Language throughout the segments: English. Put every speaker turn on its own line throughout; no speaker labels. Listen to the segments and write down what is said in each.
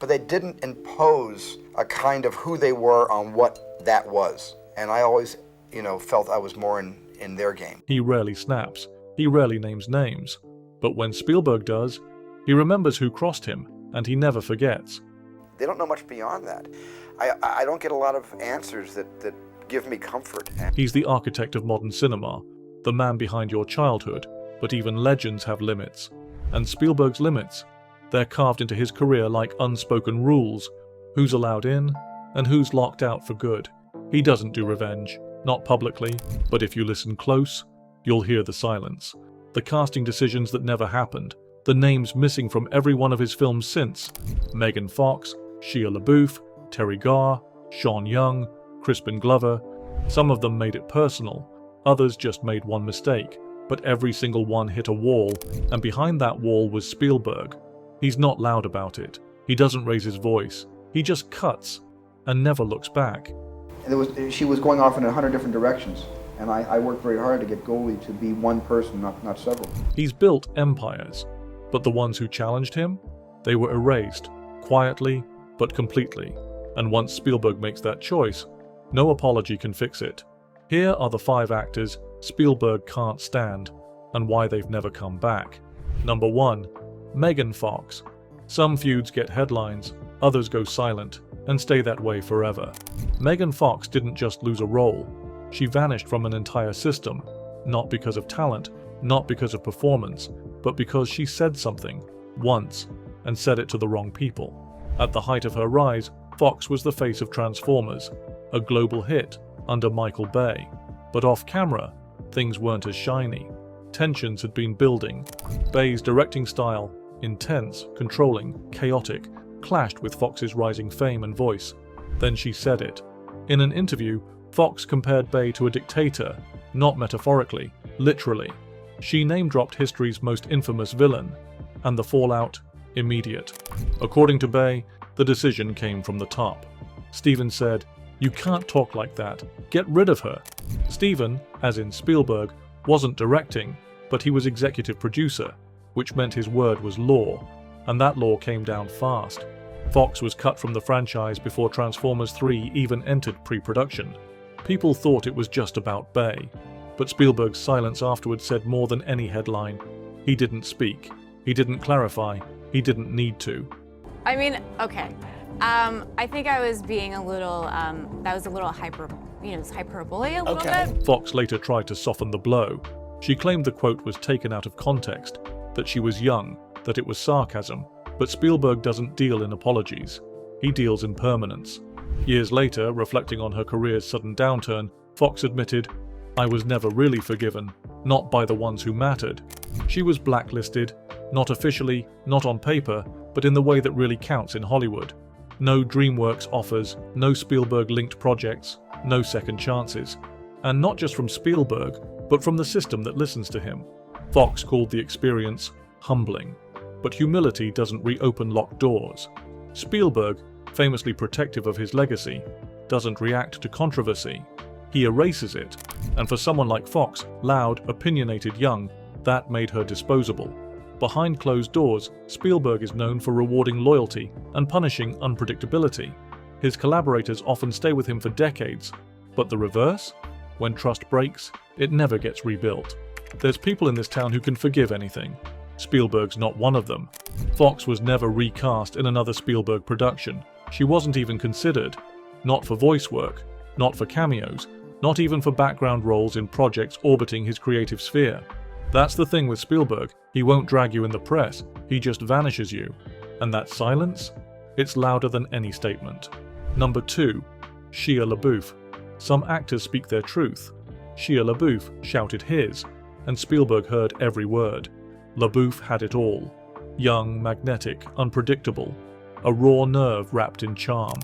but they didn't impose a kind of who they were on what that was. And I always, felt I was more in their game.
He rarely snaps. He rarely names names. But when Spielberg does, he remembers who crossed him, and he never forgets.
They don't know much beyond that. I don't get a lot of answers that give me comfort.
He's the architect of modern cinema, the man behind your childhood, but even legends have limits. And Spielberg's limits, they're carved into his career like unspoken rules: who's allowed in, and who's locked out for good. He doesn't do revenge, not publicly, but if you listen close, you'll hear the silence. The casting decisions that never happened, the names missing from every one of his films since: Megan Fox, Shia LaBeouf, Terry Garr, Sean Young, Crispin Glover. Some of them made it personal, others just made one mistake, but every single one hit a wall, and behind that wall was Spielberg. He's not loud about it. He doesn't raise his voice. He just cuts and never looks back.
She was going off in 100 different directions, and I worked very hard to get Goldie to be one person, not several.
He's built empires, but the ones who challenged him, they were erased, quietly but completely. And once Spielberg makes that choice, no apology can fix it. Here are the 5 actors Spielberg can't stand, and why they've never come back. Number 1. Megan Fox. Some feuds get headlines, others go silent, and stay that way forever. Megan Fox didn't just lose a role. She vanished from an entire system, not because of talent, not because of performance, but because she said something, once, and said it to the wrong people. At the height of her rise, Fox was the face of Transformers, a global hit under Michael Bay. But off camera, things weren't as shiny. Tensions had been building. Bay's directing style, intense, controlling, chaotic, clashed with Fox's rising fame and voice. Then she said it. In an interview, Fox compared Bay to a dictator, not metaphorically, literally. She name-dropped history's most infamous villain, and the fallout, immediate. According to Bay, the decision came from the top. Steven said, "You can't talk like that. Get rid of her." Steven, as in Spielberg, wasn't directing, but he was executive producer, which meant his word was law, and that law came down fast. Fox was cut from the franchise before Transformers 3 even entered pre-production. People thought it was just about Bay, but Spielberg's silence afterwards said more than any headline. He didn't speak. He didn't clarify. He didn't need to.
I mean, okay. I think I was being a little, that was a little hyperbole a little bit.
Fox later tried to soften the blow. She claimed the quote was taken out of context, that she was young, that it was sarcasm. But Spielberg doesn't deal in apologies. He deals in permanence. Years later, reflecting on her career's sudden downturn, Fox admitted, "I was never really forgiven, not by the ones who mattered." She was blacklisted, not officially, not on paper, but in the way that really counts in Hollywood. No DreamWorks offers, no Spielberg-linked projects, no second chances. And not just from Spielberg, but from the system that listens to him. Fox called the experience humbling. But humility doesn't reopen locked doors. Spielberg, famously protective of his legacy, doesn't react to controversy. He erases it. And for someone like Fox, loud, opinionated, young, that made her disposable. Behind closed doors, Spielberg is known for rewarding loyalty and punishing unpredictability. His collaborators often stay with him for decades. But the reverse? When trust breaks, it never gets rebuilt. There's people in this town who can forgive anything. Spielberg's not one of them. Fox was never recast in another Spielberg production. She wasn't even considered. Not for voice work, not for cameos, not even for background roles in projects orbiting his creative sphere. That's the thing with Spielberg. He won't drag you in the press, he just vanishes you. And that silence? It's louder than any statement. Number 2. Shia LaBeouf. Some actors speak their truth. Shia LaBeouf shouted his, and Spielberg heard every word. LaBeouf had it all. Young, magnetic, unpredictable. A raw nerve wrapped in charm.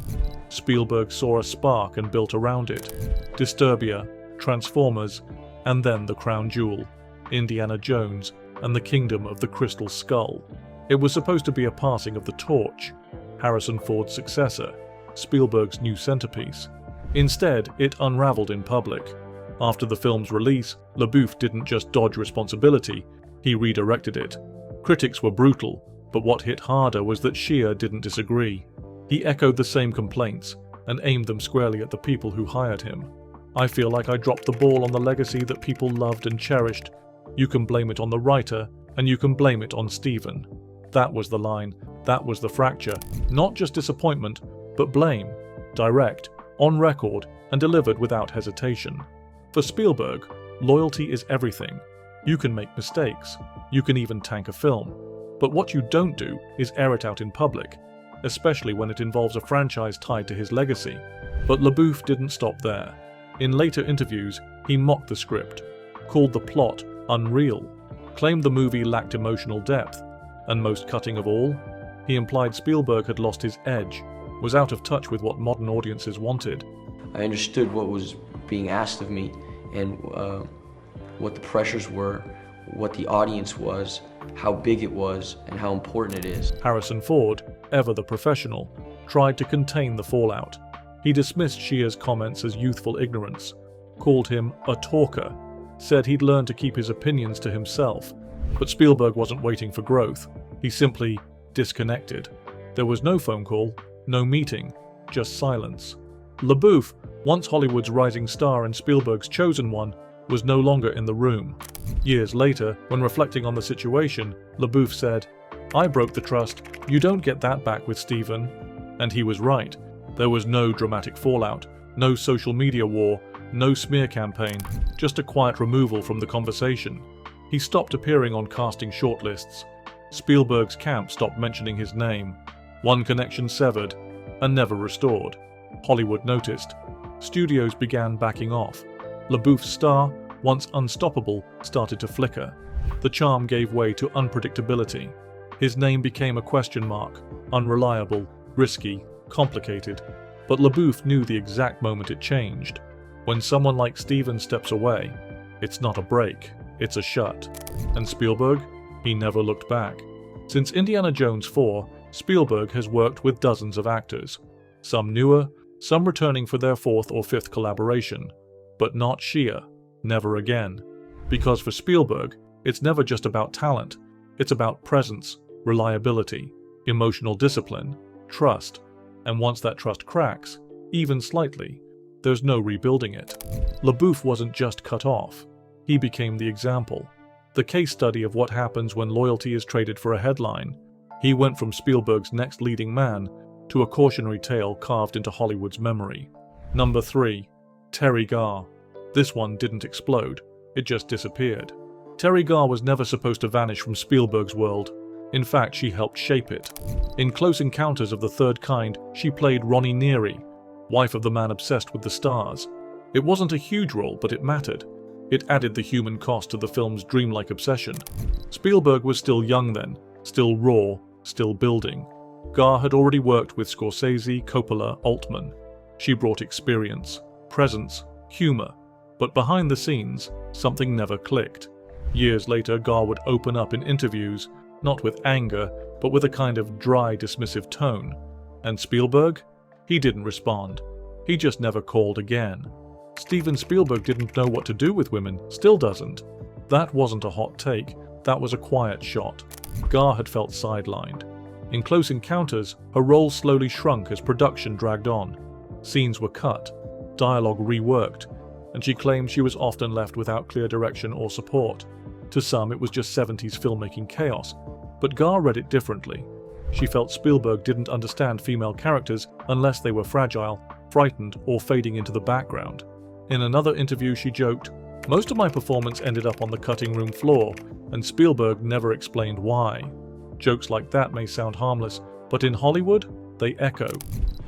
Spielberg saw a spark and built around it. Disturbia, Transformers, and then the crown jewel, Indiana Jones and the Kingdom of the Crystal Skull. It was supposed to be a passing of the torch, Harrison Ford's successor, Spielberg's new centerpiece. Instead, it unraveled in public. After the film's release, LaBeouf didn't just dodge responsibility, he redirected it. Critics were brutal. But what hit harder was that Shea didn't disagree. He echoed the same complaints and aimed them squarely at the people who hired him. "I feel like I dropped the ball on the legacy that people loved and cherished. You can blame it on the writer, and you can blame it on Steven." That was the line. That was the fracture. Not just disappointment, but blame. Direct, on record, and delivered without hesitation. For Spielberg, loyalty is everything. You can make mistakes. You can even tank a film. But what you don't do is air it out in public, especially when it involves a franchise tied to his legacy. But LaBeouf didn't stop there. In later interviews, he mocked the script, called the plot unreal, claimed the movie lacked emotional depth, and most cutting of all, he implied Spielberg had lost his edge, was out of touch with what modern audiences wanted.
I understood what was being asked of me and what the pressures were, what the audience was, how big it was, and how important it is.
Harrison Ford, ever the professional, tried to contain the fallout. He dismissed Shea's comments as youthful ignorance, called him a talker, said he'd learned to keep his opinions to himself. But Spielberg wasn't waiting for growth. He simply disconnected. There was no phone call, no meeting, just silence. LaBeouf, once Hollywood's rising star and Spielberg's chosen one, was no longer in the room. Years later, when reflecting on the situation, LaBeouf said, "I broke the trust. You don't get that back with Steven." And he was right. There was no dramatic fallout, no social media war, no smear campaign, just a quiet removal from the conversation. He stopped appearing on casting shortlists. Spielberg's camp stopped mentioning his name. One connection severed and never restored. Hollywood noticed. Studios began backing off. LaBeouf's star, once unstoppable, started to flicker. The charm gave way to unpredictability. His name became a question mark, unreliable, risky, complicated. But LaBeouf knew the exact moment it changed. When someone like Steven steps away, it's not a break, it's a shut. And Spielberg? He never looked back. Since Indiana Jones 4, Spielberg has worked with dozens of actors. Some newer, some returning for their fourth or fifth collaboration. But not Shea. Never again. Because for Spielberg, it's never just about talent. It's about presence, reliability, emotional discipline, trust. And once that trust cracks, even slightly, there's no rebuilding it. LaBeouf wasn't just cut off. He became the example. The case study of what happens when loyalty is traded for a headline. He went from Spielberg's next leading man to a cautionary tale carved into Hollywood's memory. Number 3. Terry Garr. This one didn't explode. It just disappeared. Terry Garr was never supposed to vanish from Spielberg's world. In fact, she helped shape it. In Close Encounters of the Third Kind, she played Ronnie Neary, wife of the man obsessed with the stars. It wasn't a huge role, but it mattered. It added the human cost to the film's dreamlike obsession. Spielberg was still young then, still raw, still building. Garr had already worked with Scorsese, Coppola, Altman. She brought experience, presence, humor. But behind the scenes, something never clicked. Years later, Garr would open up in interviews, not with anger, but with a kind of dry, dismissive tone. And Spielberg? He didn't respond. He just never called again. Steven Spielberg didn't know what to do with women, still doesn't. That wasn't a hot take, that was a quiet shot. Garr had felt sidelined. In Close Encounters, her role slowly shrunk as production dragged on. Scenes were cut, dialogue reworked, and she claimed she was often left without clear direction or support. To some, it was just 70s filmmaking chaos, but Garr read it differently. She felt Spielberg didn't understand female characters unless they were fragile, frightened, or fading into the background. In another interview, she joked, "Most of my performance ended up on the cutting room floor, and Spielberg never explained why." Jokes like that may sound harmless, but in Hollywood, they echo.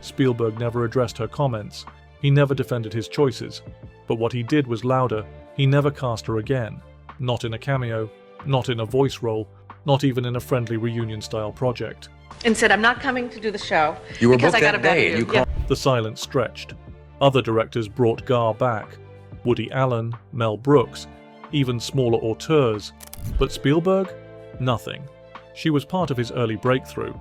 Spielberg never addressed her comments. He never defended his choices. But what he did was louder. He never cast her again. Not in a cameo, not in a voice role, not even in a friendly reunion-style project.
And said, "I'm not coming to do the show
You were
because I
booked
got a
that
better
day.
news."
You
The silence stretched. Other directors brought Garr back. Woody Allen, Mel Brooks, even smaller auteurs. But Spielberg? Nothing. She was part of his early breakthrough,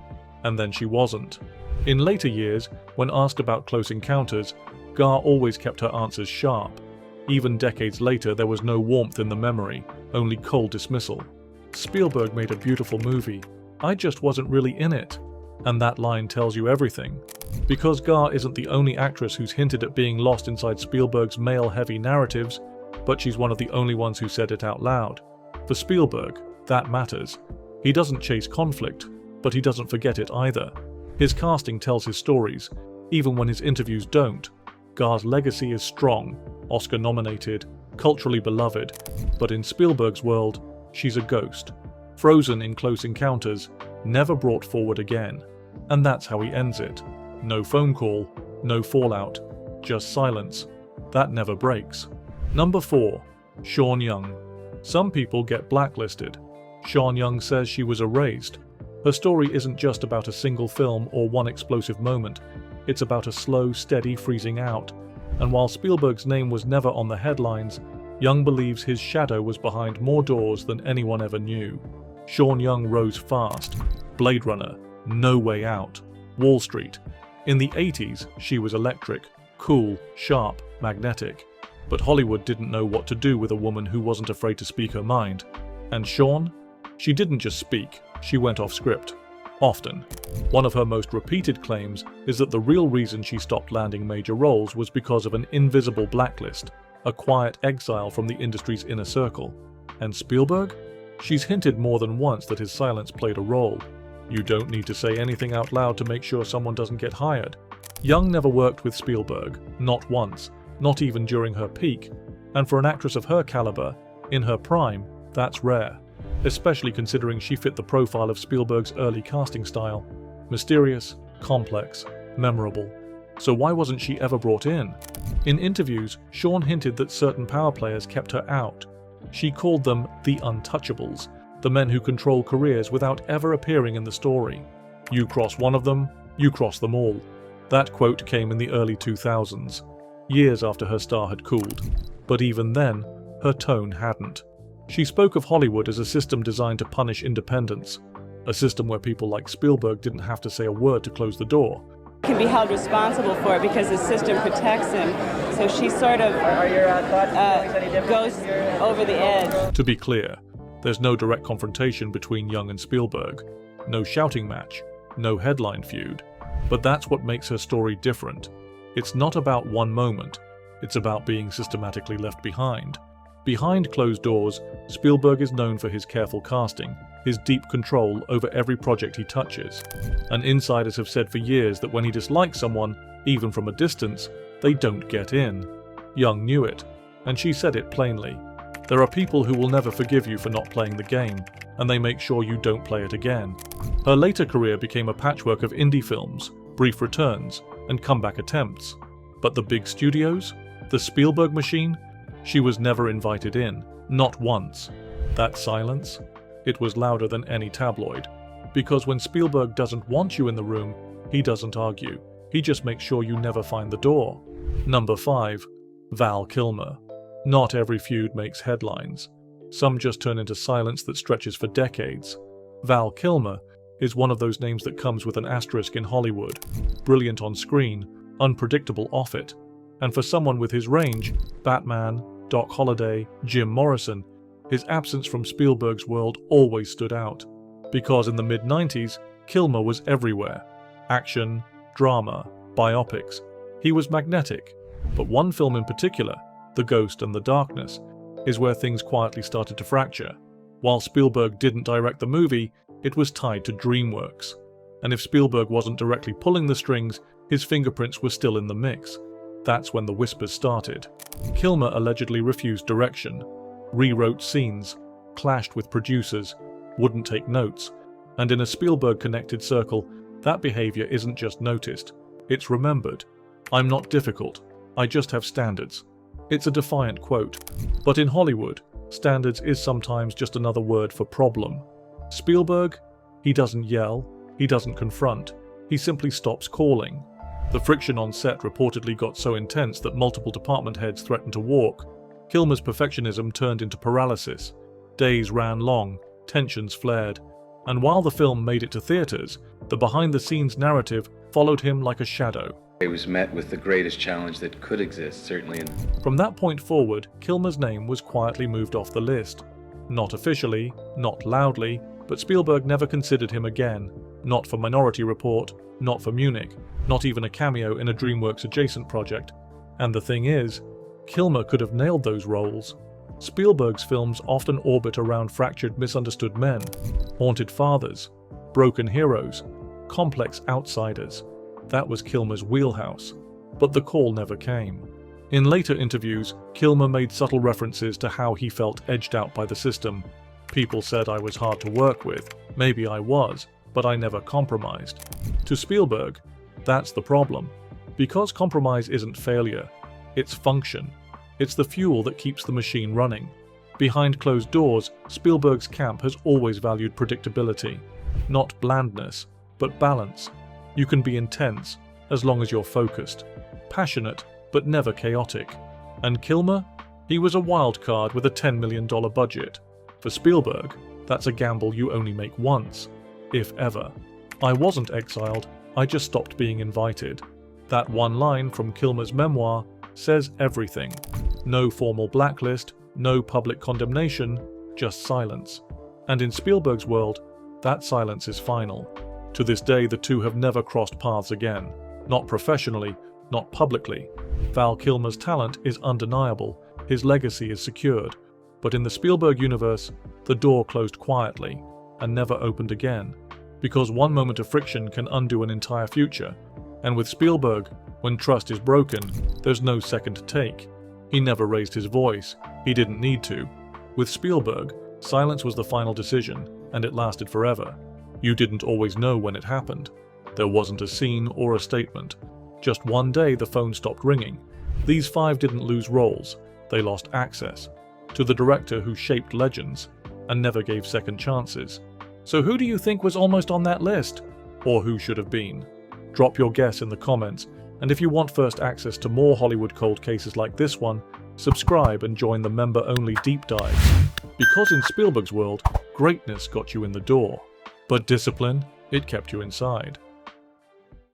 and then she wasn't. In later years, when asked about Close Encounters, Garr always kept her answers sharp. Even decades later, there was no warmth in the memory, only cold dismissal. Spielberg made a beautiful movie, "I just wasn't really in it." And that line tells you everything. Because Gar isn't the only actress who's hinted at being lost inside Spielberg's male-heavy narratives, but she's one of the only ones who said it out loud. For Spielberg, that matters. He doesn't chase conflict, but he doesn't forget it either. His casting tells his stories, even when his interviews don't. Gar's legacy is strong, Oscar-nominated, culturally beloved, but in Spielberg's world, she's a ghost. Frozen in Close Encounters, never brought forward again. And that's how he ends it. No phone call, no fallout, just silence. That never breaks. Number 4. Sean Young. Some people get blacklisted. Sean Young says she was erased. Her story isn't just about a single film or one explosive moment. It's about a slow, steady freezing out. And while Spielberg's name was never on the headlines, Young believes his shadow was behind more doors than anyone ever knew. Sean Young rose fast. Blade Runner, No Way Out, Wall Street. In the 80s, she was electric, cool, sharp, magnetic. But Hollywood didn't know what to do with a woman who wasn't afraid to speak her mind. And Sean? She didn't just speak, she went off script. Often. One of her most repeated claims is that the real reason she stopped landing major roles was because of an invisible blacklist, a quiet exile from the industry's inner circle. And Spielberg? She's hinted more than once that his silence played a role. You don't need to say anything out loud to make sure someone doesn't get hired. Young never worked with Spielberg, not once, not even during her peak, and for an actress of her caliber, in her prime, that's rare, especially considering she fit the profile of Spielberg's early casting style: mysterious, complex, memorable. So why wasn't she ever brought in? In interviews, Sean hinted that certain power players kept her out. She called them the untouchables, the men who control careers without ever appearing in the story. You cross one of them, you cross them all. That quote came in the early 2000s, years after her star had cooled. But even then, her tone hadn't. She spoke of Hollywood as a system designed to punish independence, a system where people like Spielberg didn't have to say a word to close the door.
Can be held responsible for it because the system protects him. So she sort of goes over the edge.
To be clear, there's no direct confrontation between Young and Spielberg, no shouting match, no headline feud. But that's what makes her story different. It's not about one moment, it's about being systematically left behind. Behind closed doors, Spielberg is known for his careful casting, his deep control over every project he touches. And insiders have said for years that when he dislikes someone, even from a distance, they don't get in. Young knew it, and she said it plainly. There are people who will never forgive you for not playing the game, and they make sure you don't play it again. Her later career became a patchwork of indie films, brief returns, and comeback attempts. But the big studios? The Spielberg machine? She was never invited in, not once. That silence? It was louder than any tabloid. Because when Spielberg doesn't want you in the room, he doesn't argue. He just makes sure you never find the door. Number 5. Val Kilmer. Not every feud makes headlines. Some just turn into silence that stretches for decades. Val Kilmer is one of those names that comes with an asterisk in Hollywood. Brilliant on screen, unpredictable off it. And for someone with his range, Batman, Doc Holliday, Jim Morrison, his absence from Spielberg's world always stood out. Because in the mid-90s, Kilmer was everywhere. Action, drama, biopics. He was magnetic. But one film in particular, The Ghost and the Darkness, is where things quietly started to fracture. While Spielberg didn't direct the movie, it was tied to DreamWorks. And if Spielberg wasn't directly pulling the strings, his fingerprints were still in the mix. That's when the whispers started. Kilmer allegedly refused direction, rewrote scenes, clashed with producers, wouldn't take notes, and in a Spielberg-connected circle, that behavior isn't just noticed, it's remembered. "I'm not difficult, I just have standards." It's a defiant quote, but in Hollywood, standards is sometimes just another word for problem. Spielberg? He doesn't yell, he doesn't confront, he simply stops calling. The friction on set reportedly got so intense that multiple department heads threatened to walk. Kilmer's perfectionism turned into paralysis. Days ran long, tensions flared, and while the film made it to theaters, the behind-the-scenes narrative followed him like a shadow.
It was met with the greatest challenge that could exist, certainly.
From that point forward, Kilmer's name was quietly moved off the list. Not officially, not loudly, but Spielberg never considered him again, not for Minority Report, not for Munich, not even a cameo in a DreamWorks adjacent project. And the thing is, Kilmer could have nailed those roles. Spielberg's films often orbit around fractured, misunderstood men, haunted fathers, broken heroes, complex outsiders. That was Kilmer's wheelhouse, but the call never came. In later interviews, Kilmer made subtle references to how he felt edged out by the system. People said I was hard to work with. Maybe I was, but I never compromised. To Spielberg, that's the problem. Because compromise isn't failure, it's function. It's the fuel that keeps the machine running. Behind closed doors, Spielberg's camp has always valued predictability. Not blandness, but balance. You can be intense, as long as you're focused. Passionate, but never chaotic. And Kilmer? He was a wild card with a $10 million budget. For Spielberg, that's a gamble you only make once, if ever. I wasn't exiled, I just stopped being invited. That one line from Kilmer's memoir says everything. No formal blacklist, no public condemnation, just silence. And in Spielberg's world, that silence is final. To this day, the two have never crossed paths again. Not professionally, not publicly. Val Kilmer's talent is undeniable, his legacy is secured. But in the Spielberg universe, the door closed quietly and never opened again. Because one moment of friction can undo an entire future. And with Spielberg, when trust is broken, there's no second take. He never raised his voice. He didn't need to. With Spielberg, silence was the final decision, and it lasted forever. You didn't always know when it happened. There wasn't a scene or a statement. Just one day the phone stopped ringing. These five didn't lose roles. They lost access to the director who shaped legends and never gave second chances. So who do you think was almost on that list? Or who should have been? Drop your guess in the comments, and if you want first access to more Hollywood cold cases like this one, subscribe and join the member-only deep dives. Because in Spielberg's world, greatness got you in the door, but discipline, it kept you inside.